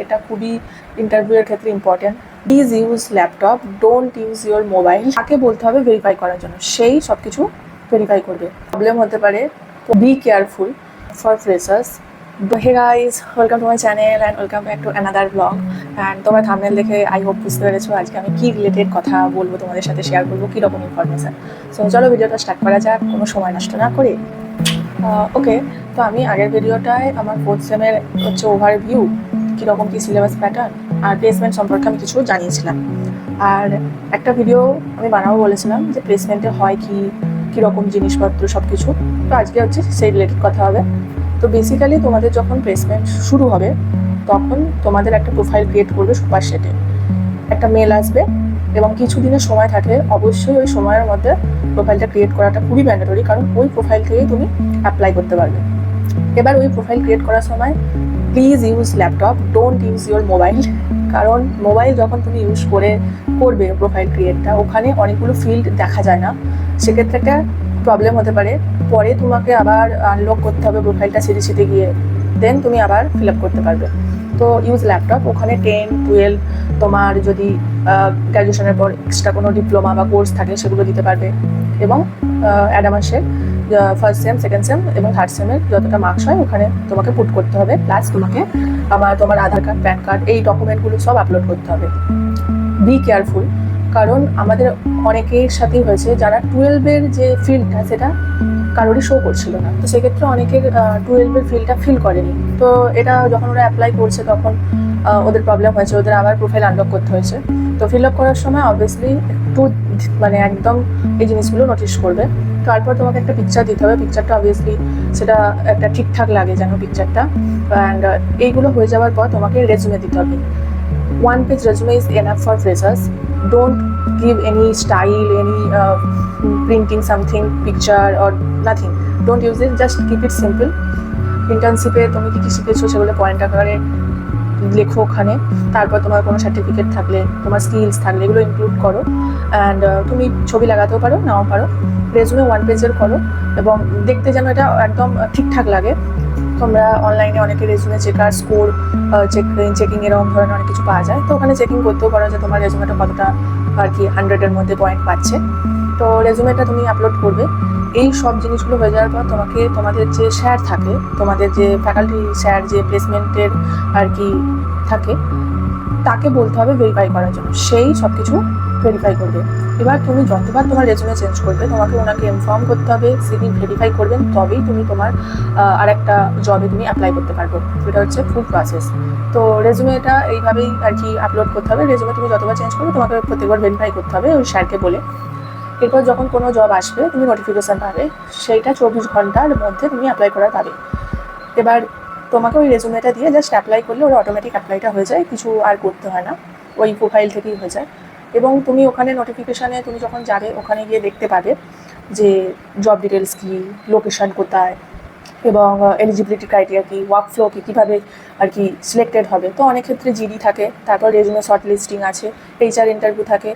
এটা খুবই ইন্টারভিউয়ের ক্ষেত্রে important. Please use laptop, don't use your mobile. তাকে বলতে হবে ভেরিফাই করার জন্য, সেই সব কিছু ভেরিফাই করবে। প্রবলেম হতে পারে, be careful for freshers. Hey guys, welcome to my channel and welcome back to another blog. And তোমরা থাম্বনেল দেখে আই হোপ বুঝতে পেরেছো আজকে আমি কী রিলেটেড কথা বলবো, তোমাদের সাথে শেয়ার করবো কীরকম ইনফরমেশান। সো চলো ভিডিওটা স্টার্ট করা যাক কোনো সময় নষ্ট না করে। ওকে, তো আমি আগের ভিডিওটায় আমার 4th সেমের হচ্ছে ওভারভিউ, কীরকম কী সিলেবাস প্যাটার্ন আর প্লেসমেন্ট সম্পর্কে আমি কিছু জানিয়েছিলাম। আর একটা ভিডিও আমি বানাবো বলেছিলাম যে প্লেসমেন্টে হয় কি, কীরকম জিনিসপত্র সব কিছু। তো আজকে হচ্ছে সেই রিলেটেড কথা হবে। তো বেসিক্যালি তোমাদের যখন প্লেসমেন্ট শুরু হবে তখন তোমাদের একটা প্রোফাইল ক্রিয়েট করবে সুপারসেটে। একটা মেল আসবে এবং কিছু দিনের সময় থাকে, অবশ্যই ওই সময়ের মধ্যে প্রোফাইলটা ক্রিয়েট করাটা খুবই ম্যান্ডেটরি, কারণ ওই প্রোফাইল থেকেই তুমি অ্যাপ্লাই করতে পারবে। এবার ওই প্রোফাইল ক্রিয়েট করার সময় please use laptop, don't use your mobile. কারণ মোবাইল যখন তুমি ইউজ করবে প্রোফাইল ক্রিয়েটটা, ওখানে অনেকগুলো ফিল্ড দেখা যায় না, সেক্ষেত্রে একটা প্রবলেম হতে পারে। পরে তোমাকে আবার আনলক করতে হবে প্রোফাইলটা সিটে গিয়ে, দেন তুমি আবার ফিল আপ করতে পারবে। তো ইউজ ল্যাপটপ। ওখানে 10, 12 তোমার যদি গ্র্যাজুয়েশনের পর এক্সট্রা কোনো ডিপ্লোমা বা কোর্স থাকে সেগুলো দিতে পারবে। এবং অ্যাডামাসের ফার্স্ট সেম, সেকেন্ড সেম এবং থার্ড সেমের যতটা মার্কস হয় ওখানে তোমাকে পুট করতে হবে। প্লাস তোমাকে তোমার আধার কার্ড, প্যান কার্ড, এই ডকুমেন্টগুলো সব আপলোড করতে হবে। বি কেয়ারফুল, কারণ আমাদের অনেকের সাথেই হয়েছে যারা 12-এর যে ফিল্ডটা সেটা কারোরই শো করছিল না। তো সেক্ষেত্রে অনেকের 12-এর ফিল্ডটা ফিল করেনি। তো এটা যখন ওরা অ্যাপ্লাই করছে তখন ওদের প্রবলেম হয়েছে, ওদের আবার প্রোফাইল আনলক করতে হয়েছে। তো ফিল আপ করার সময় অবভিয়াসলি একটু একদম এই জিনিসগুলো নোটিস করবে। তারপর তোমাকে একটা পিকচার দিতে হবে। পিকচারটা অবভিয়াসলি সেটা একটা ঠিকঠাক লাগে যেন পিকচারটা। অ্যান্ড এইগুলো হয়ে যাওয়ার পর তোমাকে রেজুমে দিতে হবে। 1 page resume is enough for freshers. Don't give any style, any printing something, picture or nothing. Don't use it, just keep it simple. ইন্টার্নশিপে তুমি কী কী শিখেছো সেগুলো পয়েন্ট আকারে লেখো ওখানে। তারপর তোমার কোনো সার্টিফিকেট থাকলে, তোমার স্কিলস থাকলে এগুলো ইনক্লুড করো। অ্যান্ড তুমি ছবি লাগাতেও পারো, নাও পারো। রেজুমে 1 পেজের করো এবং দেখতে যেন এটা একদম ঠিকঠাক লাগে। তোমরা অনলাইনে অনেকে রেজুমে চেকার, স্কোর চেকিং এরকম ধরনের অনেক কিছু পাওয়া যায়। তো ওখানে চেকিং করতেও পারো যে তোমার রেজুমেটা কতটা আর কি 100-এর মধ্যে পয়েন্ট পাচ্ছে। তো রেজুমেটা তুমি আপলোড করবে। এই সব জিনিসগুলো হয়ে যাওয়ার পর তোমাকে তোমাদের যে স্যার থাকে, তোমাদের যে ফ্যাকাল্টি স্যার যে প্লেসমেন্টের আর কি থাকে, তাকে বলতে হবে ভেরিফাই করার জন্য, সেই সব কিছু ভেরিফাই করবে। এবার তুমি যতবার তোমার রেজুমে চেঞ্জ করবে তোমাকে ওনাকে ইনফর্ম করতে হবে, তিনি ভেরিফাই করবেন, তবেই তুমি তোমার আর একটা জবে তুমি অ্যাপ্লাই করতে পারবে। এটা হচ্ছে ফুল প্রসেস। তো রেজুমেটা এইভাবেই আর কি আপলোড করতে হবে। রেজুমে তুমি যতবার চেঞ্জ করবে তোমাকে প্রত্যেকবার ভেরিফাই করতে হবে ওই স্যারকে বলে। এরপর যখন কোনো জব আসবে তুমি নোটিফিকেশান পাবে, সেইটা 24 ঘন্টার মধ্যে তুমি অ্যাপ্লাই করার পাবে। এবার তোমাকে ওই রেজুমেটা দিয়ে জাস্ট অ্যাপ্লাই করলে ওরা অটোমেটিক অ্যাপ্লাইটা হয়ে যায়, কিছু আর করতে হয় না, ওই প্রোফাইল থেকেই হয়ে যায়। এবং তুমি ওখানে নোটিফিকেশানে তুমি যখন যাবে ওখানে গিয়ে দেখতে পাবে যে জব ডিটেলস কী, লোকেশান কোথায় এবং এলিজিবিলিটি ক্রাইটেরিয়া কী, ওয়ার্ক ফ্লো কী, কীভাবে আর কি সিলেক্টেড হবে। তো অনেক ক্ষেত্রে জিডি থাকে, তারপর রেজুমে শর্ট লিস্টিং আছে, HR ইন্টারভিউ থাকে,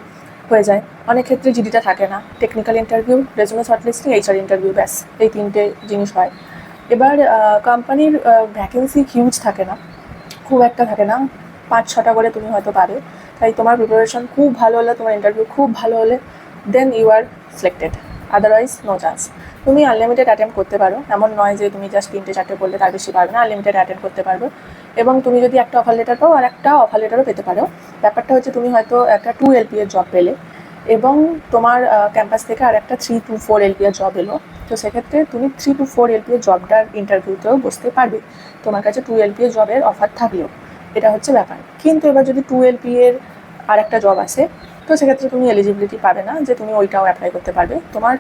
হয়ে যায়। অনেক ক্ষেত্রে জিডিটা থাকে না, technical interview, resume short listing, HR interview, ব্যাস এই 3টে জিনিস হয়। এবার কোম্পানির ভ্যাকেন্সি হিউজ থাকে না, খুব একটা থাকে না, 5-6টা করে তুমি হয়তো পাবে। তাই তোমার প্রিপারেশন খুব ভালো হলে, তোমার ইন্টারভিউ খুব ভালো হলে, then you are selected, otherwise no chance. তুমি আনলিমিটেড অ্যাটেম্প করতে পারো, এমন নয় যে তুমি জাস্ট 3-4টে করলে তার বেশি পারবে না, আনলিমিটেড অ্যাটেম্প করতে পারবে। এবং তুমি যদি একটা অফার লেটার পাও আর একটা অফার লেটারও পেতে পারো। ব্যাপারটা হচ্ছে তুমি হয়তো একটা 2 LPA জব পেলে এবং তোমার ক্যাম্পাস থেকে আর একটা 3 to 4 LPA জব এলো। তো সেক্ষেত্রে তুমি 3 to 4 LPA জবটার ইন্টারভিউতেও বসতে পারবে, তোমার কাছে 2 LPA জবের অফার থাকলেও। এটা হচ্ছে ব্যাপার। কিন্তু এবার যদি 2 LPA-র আর একটা জব আসে, তো সেক্ষেত্রে তুমি এলিজিবিলিটি পাবে না যে তুমি ওইটাও অ্যাপ্লাই করতে পারবে। তোমার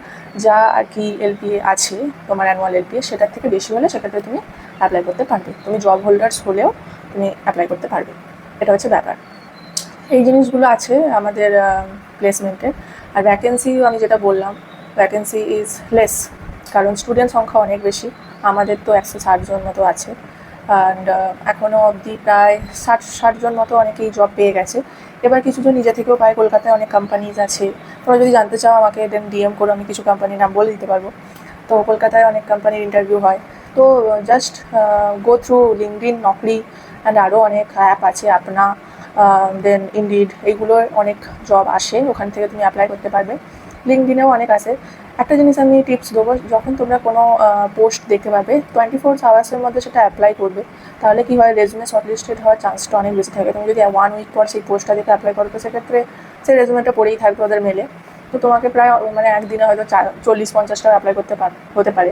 যা আর কি LPA আছে, তোমার অ্যানুয়াল LPA, সেটার থেকে বেশি হলে সেক্ষেত্রে তুমি অ্যাপ্লাই করতে পারবে। তুমি জব হোল্ডার্স হলেও তুমি অ্যাপ্লাই করতে পারবে। এটা হচ্ছে ব্যাপার। এই জিনিসগুলো আছে আমাদের প্লেসমেন্টে। আর ভ্যাকেন্সিও আমি যেটা বললাম, ভ্যাকেন্সি ইজ লেস, কারণ স্টুডেন্ট সংখ্যা অনেক বেশি। আমাদের তো 160 জন মতো আছে। অ্যান্ড এখনও অবধি প্রায় 60 জন মতো অনেকেই জব পেয়ে গেছে। এবার কিছুজন নিজে থেকেও পায়, কলকাতায় অনেক কোম্পানিজ আছে। তোমরা যদি জানতে চাও আমাকে দেন DM করো, আমি কিছু কোম্পানির নাম বলে দিতে পারবো। তো কলকাতায় অনেক কোম্পানির ইন্টারভিউ হয়। তো just go through LinkedIn, Naukri and আরও অনেক অ্যাপ আছে, আপনা, দেন ইনডিড, এইগুলোর অনেক জব আসে, ওখান থেকে তুমি অ্যাপ্লাই করতে পারবে। লিঙ্কডিনেও অনেক আছে। একটা জিনিস আমি টিপস দেবো, যখন তোমরা কোনো পোস্ট দেখতে পাবে 24 আওয়ার্সের মধ্যে সেটা অ্যাপ্লাই করবে, তাহলে কী হয়, রেজুমে শর্টলিস্টেড হওয়ার চান্সটা অনেক বেশি থাকে। তুমি যদি 1 উইক পর সেই পোস্টটা দেখে অ্যাপ্লাই করো, তো সেক্ষেত্রে সেই রেজুমেটা পড়েই থাকবে ওদের মেলে, তো তোমাকে প্রায় মানে একদিনে হয়তো 40-50টা অ্যাপ্লাই করতে হতে পারে।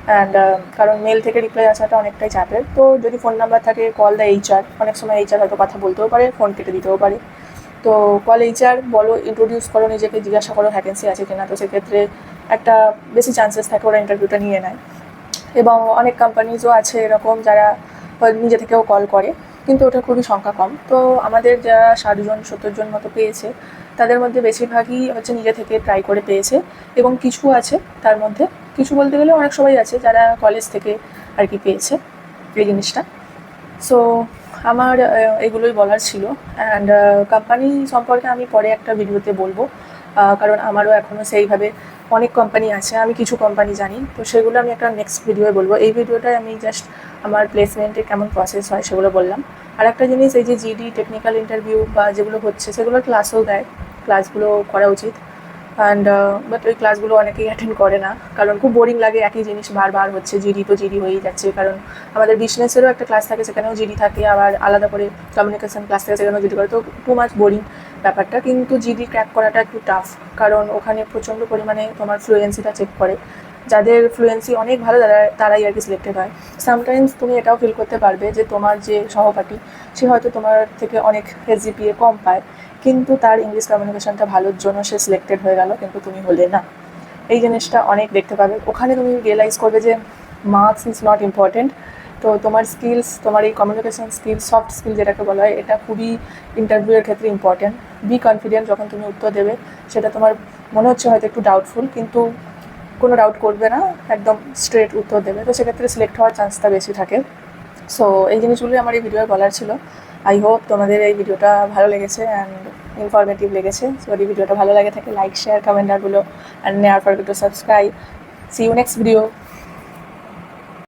অ্যান্ড কারণ মেল থেকে রিপ্লাই আসাটা অনেকটাই চাপের। তো যদি ফোন নাম্বার থাকে, কল দ্য এইচআর, অনেক সময় এইচআর হয়তো কথা বলতেও পারে, ফোন কেটে দিতেও পারে। তো কল এইচআর, বলো, ইন্ট্রোডিউস করো নিজেকে, জিজ্ঞাসা করো ভ্যাকেন্সি আছে কিনা, তো সেক্ষেত্রে একটা বেশি চান্সেস থাকে ওরা ইন্টারভিউটা নিয়ে নেয়। এবং অনেক কোম্পানিজও আছে এরকম যারা নিজে থেকেও কল করে, কিন্তু ওটা খুবই সংখ্যা কম। তো আমাদের যারা 60-70 জন মতো পেয়েছে, তাদের মধ্যে বেশিরভাগই হচ্ছে নিজে থেকে ট্রাই করে পেয়েছে, এবং কিছু আছে তার মধ্যে, কিছু বলতে গেলে অনেক সবাই আছে যারা কলেজ থেকে আর কি পেয়েছে এই জিনিসটা। সো আমার এগুলোই বলার ছিল। অ্যান্ড কোম্পানি সম্পর্কে আমি পরে একটা ভিডিওতে বলবো, কারণ আমারও এখনও সেইভাবে অনেক কোম্পানি আছে, আমি কিছু কোম্পানি জানি, তো সেগুলো আমি একটা নেক্সট ভিডিওয়ে বলবো। এই ভিডিওটায় আমি জাস্ট আমার প্লেসমেন্টে কেমন প্রসেস হয় সেগুলো বললাম। আর একটা জিনিস, এই যে জিডি টেকনিক্যাল ইন্টারভিউ বা যেগুলো হচ্ছে, সেগুলোর ক্লাসও দেয়, ক্লাসগুলো করা উচিত। অ্যান্ড বাট ওই ক্লাসগুলো অনেকেই অ্যাটেন্ড করে না, কারণ খুব বোরিং লাগে, একই জিনিস বারবার হচ্ছে, জিডি তো জিডি হয়েই যাচ্ছে। কারণ আমাদের বিজনেসেরও একটা ক্লাস থাকে, সেখানেও জিডি থাকে, আবার আলাদা করে কমিউনিকেশন ক্লাস থাকে, সেখানেও জিডি করে, তো টু মাচ বোরিং ব্যাপারটা। কিন্তু জিডি ক্র্যাক করাটা একটু টাফ, কারণ ওখানে প্রচণ্ড পরিমাণে তোমার ফ্লুয়েন্সিটা চেক করে। যাদের ফ্লুয়েন্সি অনেক ভালো তারাই আর কি সিলেক্টেড হয়। সামটাইমস তুমি এটাও ফিল করতে পারবে যে তোমার যে সহপাঠী, সে হয়তো তোমার থেকে অনেক এসজিপিএ কম পায়, কিন্তু তার ইংলিশ কমিউনিকেশনটা ভালোর জন্য সে সিলেক্টেড হয়ে গেল, কিন্তু তুমি হলে না। এই জিনিসটা অনেক দেখতে পাবে। ওখানে তুমি রিয়েলাইজ করবে যে মার্কস ইজ নট ইম্পর্টেন্ট। তো তোমার স্কিলস, তোমার এই কমিউনিকেশন স্কিল, সফট স্কিল যেটাকে বলা হয়, এটা খুবই ইন্টারভিউয়ের ক্ষেত্রে ইম্পর্টেন্ট। বি কনফিডেন্ট যখন তুমি উত্তর দেবে, সেটা তোমার মনে হচ্ছে হয়তো একটু ডাউটফুল, কিন্তু কোনো ডাউট করবে না, একদম স্ট্রেট উত্তর দেবে, তো সেক্ষেত্রে সিলেক্ট হওয়ার চান্সটা বেশি থাকে। সো এই জিনিসগুলোই আমার এই ভিডিওয়ে বলার ছিল। আই হোপ তোমাদের এই ভিডিওটা ভালো লেগেছে অ্যান্ড ইনফরমেটিভ লেগেছে। সো যদি ভিডিওটা ভালো লাগে থাকে, লাইক, শেয়ার, কমেন্ট আর বলো, অ্যান্ড নেওয়ার পর একটু subscribe. See you next video.